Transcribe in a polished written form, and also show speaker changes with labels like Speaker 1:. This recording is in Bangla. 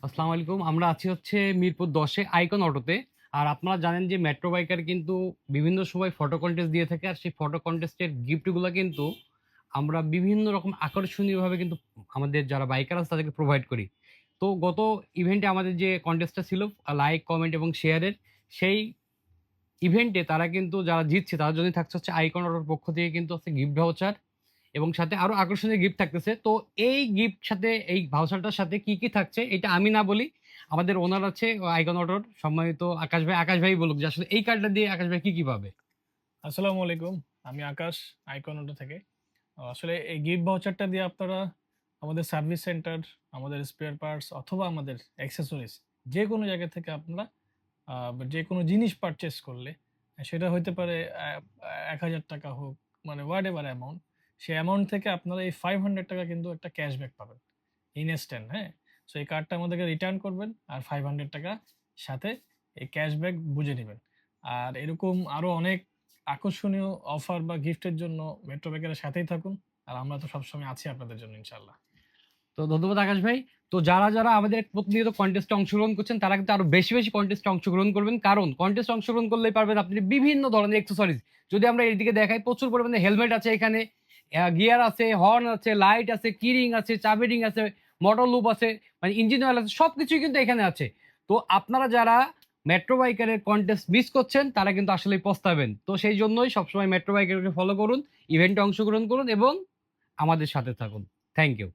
Speaker 1: আসসালামু আলাইকুম। আমরা আছি হচ্ছে মিরপুর ১০ এ আইকন অটোতে। আর আপনারা জানেন যে মেট্রো বাইকার কিন্তু বিভিন্ন সময় ফটো কনটেস্ট দিয়ে থাকে। আর সেই ফটো কনটেস্টের গিফট গুলা কিন্তু আমরা বিভিন্ন রকম আকর্ষণীয়ভাবে কিন্তু আমাদের যারা বাইকার আছে তাদেরকে প্রোভাইড করি। তো গত ইভেন্টে আমাদের যে কনটেস্টটা ছিল লাইক, কমেন্ট এবং শেয়ারের, সেই ইভেন্টে তারা কিন্তু যারা জিতছে তাদের জন্যই থাকছে হচ্ছে আইকন অটোর পক্ষ থেকে কিন্তু হচ্ছে গিফট ভাউচার এবং সাথে আরো আকর্ষণীয় গিফট থাকতেছে। তো এই গিফট সাথে এই ভাউচারটার সাথে কি থাকছে এটা আমি না বলি, আমাদের ওনার আছে আইকন অটোর সম্মানিত আকাশ ভাই বলুক যে আসলে এই কার্ডটা দিয়ে আকাশ ভাই কি পাবে?
Speaker 2: আসসালামু আলাইকুম। আমি আকাশ আইকনটা থেকে। আসলে এই গিফট ভাউচারটা দিয়ে আপনারা আমাদের সার্ভিস সেন্টার, আমাদের স্পেয়ার পার্টস অথবা আমাদের অ্যাক্সেসরিজ যেকোনো জায়গা থেকে আপনারা আ যেকোনো জিনিস পারচেজ করলে সেটা হইতে পারে ৳১,০০০ হোক, মানে হোয়াটএভার অ্যামাউন্ট। সেই অ্যামাউন্ট থেকে আপনারা এই ৳500 কিন্তু একটা ক্যাশব্যাক পাবেন। ইনস্ট্যান্ট, হ্যাঁ? সো এই কার্ডটা আমাদেরকে রিটার্ন করবেন আর ৳500 সাথে এই ক্যাশব্যাক বুঝে নিবেন। আর এরকম আরো অনেক আকর্ষণীয় অফার বা গিফটের জন্য মেট্রো ব্যাংকের সাথেই থাকুন। আর আমরা তো সবসময় আছি আপনাদের জন্য ইনশাআল্লাহ।
Speaker 1: তো ধন্যবাদ আকাশ ভাই। তো যারা আমাদের প্রতিনিয়ত কনটেস্টে অংশগ্রহণ করছেন তারা কিন্তু আরো বেশি কনটেস্টে অংশগ্রহণ করবেন। কারণ কনটেস্টে অংশগ্রহণ করলেই পারবেন আপনি বিভিন্ন ধরনের অ্যাক্সেসরিজ। যদি আমরা এদিকে দেখাই প্রচুর পরিমাণে হেলমেট আছে এখানে, গিয়ার আছে, হর্ন আছে, লাইট আছে, কিরিং আছে, চাবি রিং আছে, মোটর লুপ আছে, মানে ইঞ্জিন অয়েল আছে, সবকিছুই কিন্তু এখানে আছে। তো আপনারা যারা মেট্রো বাইকারের কনটেস্ট মিস করছেন তারা কিন্তু আসলেই পস্তাবেন। তো সেই জন্যই সবসময় মেট্রো বাইকারকে ফলো করুন, ইভেন্টে অংশগ্রহণ করুন এবং আমাদের সাথে থাকুন। Thank you.